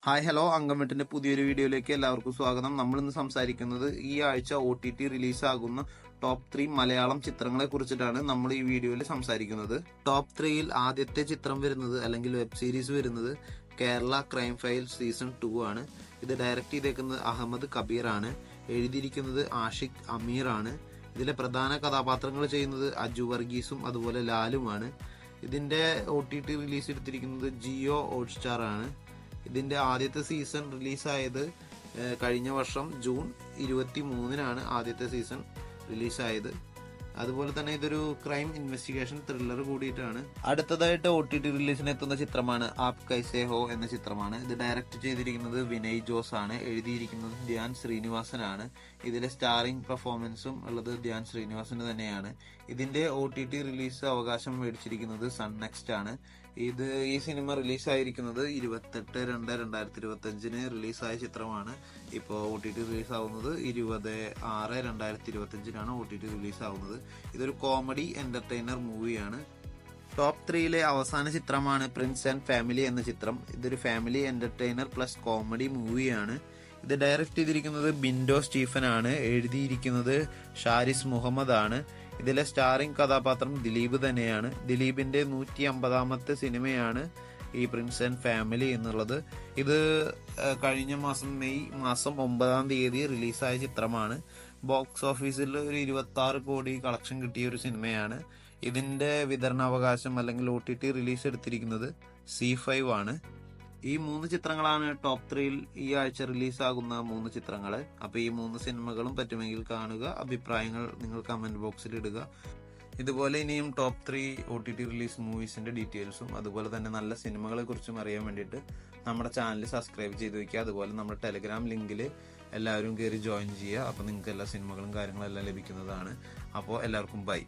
Hi hello അങ്കമെട്ടിന്റെ പുതിയൊരു വീഡിയോയിലേക്ക് എല്ലാവർക്കും സ്വാഗതം. നമ്മൾ ഇന്ന് സംസാരിക്കുന്നത് ഈ ആഴ്ച OTT റിലീസാകുന്ന ടോപ്പ് 3 മലയാളം ചിത്രങ്ങളെ കുറിച്ചിട്ടാണ് നമ്മൾ ഈ വീഡിയോയിൽ സംസാരിക്കുന്നത്. ടോപ്പ് 3യിൽ ആദ്യത്തെ ചിത്രം വരുന്നത് അല്ലെങ്കിൽ വെബ് സീരീസ് വരുന്നത് കേരള ക്രൈം ഫയൽ സീസൺ 2 ആണ്. ഇത് ഡയറക്ട് ചെയ്തേക്കുന്നത് അഹമ്മദ് കബീർ ആണ്. എഴുതിയിരിക്കുന്നത് ആഷിഖ് അമീർ ആണ്. ഇതിലെ പ്രധാന കഥാപാത്രങ്ങൾ ചെയ്യുന്നത് അജു വർഗീസും അതുപോലെ ലാലുമാണ്. ഇതിന്റെ OTT റിലീസ് എടുത്തിരിക്കുന്നത് ജിയോ ഹോട്ട്സ്റ്റാർ ആണ്. ഇതിന്റെ ആദ്യത്തെ സീസൺ റിലീസായത് കഴിഞ്ഞ വർഷം ജൂൺ 23-നാണ് ആദ്യത്തെ സീസൺ റിലീസായത്. അതുപോലെ തന്നെ ഇതൊരു ക്രൈം ഇൻവെസ്റ്റിഗേഷൻ ത്രില്ലർ കൂടിയിട്ടാണ്. അടുത്തതായിട്ട് OTT റിലീസിന് എത്തുന്ന ചിത്രമാണ് ആപ് കൈസേ ഹോ എന്ന ചിത്രമാണ്. ഇത് ഡയറക്ട് ചെയ്തിരിക്കുന്നത് വിനയ് ജോസ് ആണ്. എഴുതിയിരിക്കുന്നത് ധ്യാൻ ശ്രീനിവാസൻ ആണ്. ഇതിലെ സ്റ്റാറിംഗ് പെർഫോമൻസും ഉള്ളത് ധ്യാൻ ശ്രീനിവാസന് തന്നെയാണ്. ഇതിന്റെ OTT റിലീസ് അവകാശം മേടിച്ചിരിക്കുന്നത് സൺ നെക്സ്റ്റ് ആണ്. ഈ സിനിമ റിലീസായിരിക്കുന്നത് 28/2/2025 റിലീസായ ചിത്രമാണ്. ഇപ്പോൾ OTT റിലീസ് ആവുന്നത് 20/6/2025 OTT റിലീസ് ആവുന്നത്. ഇതൊരു കോമഡി എന്റർടൈനർ മൂവിയാണ്. ടോപ്പ് 3യിലെ അവസാന ചിത്രമാണ് പ്രിൻസ് ആൻഡ് ഫാമിലി എന്ന ചിത്രം. ഇതൊരു ഫാമിലി എന്റർടൈനർ പ്ലസ് കോമഡി മൂവിയാണ്. ഇത് ഡയറക്ട് ചെയ്തിരിക്കുന്നത് ബിൻഡോ സ്റ്റീഫൻ ആണ്. എഴുതിയിരിക്കുന്നത് ഷാരിസ് മുഹമ്മദ് ആണ്. ഇതിലെ സ്റ്റാറിംഗ് കഥാപാത്രം ദിലീപ് തന്നെയാണ്. ദിലീപിന്റെ 150ാമത്തെ സിനിമയാണ് ഈ പ്രിൻസ് ആൻഡ് ഫാമിലി എന്നുള്ളത്. ഇത് കഴിഞ്ഞ മാസം മെയ് 9 റിലീസായ ചിത്രമാണ്. ബോക്സ് ഓഫീസിൽ ഒരു 26 കോടി കളക്ഷൻ കിട്ടിയ ഒരു സിനിമയാണ്. ഇതിന്റെ വിതരണാവകാശം അല്ലെങ്കിൽ OTT റിലീസ് എടുത്തിരിക്കുന്നത് C5 ആണ്. ഈ 3 ചിത്രങ്ങളാണ് ടോപ്പ് 3യിൽ ഈ ആഴ്ച റിലീസാകുന്ന 3 ചിത്രങ്ങൾ. അപ്പൊ ഈ 3 സിനിമകളും പറ്റുമെങ്കിൽ കാണുക. അഭിപ്രായങ്ങൾ നിങ്ങൾ കമന്റ് ബോക്സിൽ ഇടുക. ഇതുപോലെ ഇനിയും ടോപ്പ് 3 OTT റിലീസ് മൂവീസിന്റെ ഡീറ്റെയിൽസും അതുപോലെ തന്നെ നല്ല സിനിമകളെ കുറിച്ചും അറിയാൻ വേണ്ടിയിട്ട് നമ്മുടെ ചാനൽ സബ്സ്ക്രൈബ് ചെയ്ത് വെക്കുക. അതുപോലെ നമ്മുടെ ടെലിഗ്രാം ലിങ്കിൽ എല്ലാവരും കയറി ജോയിൻ ചെയ്യുക. അപ്പോൾ നിങ്ങൾക്ക് എല്ലാ സിനിമകളും കാര്യങ്ങളും എല്ലാം ലഭിക്കുന്നതാണ്. അപ്പോൾ എല്ലാവർക്കും ബൈ.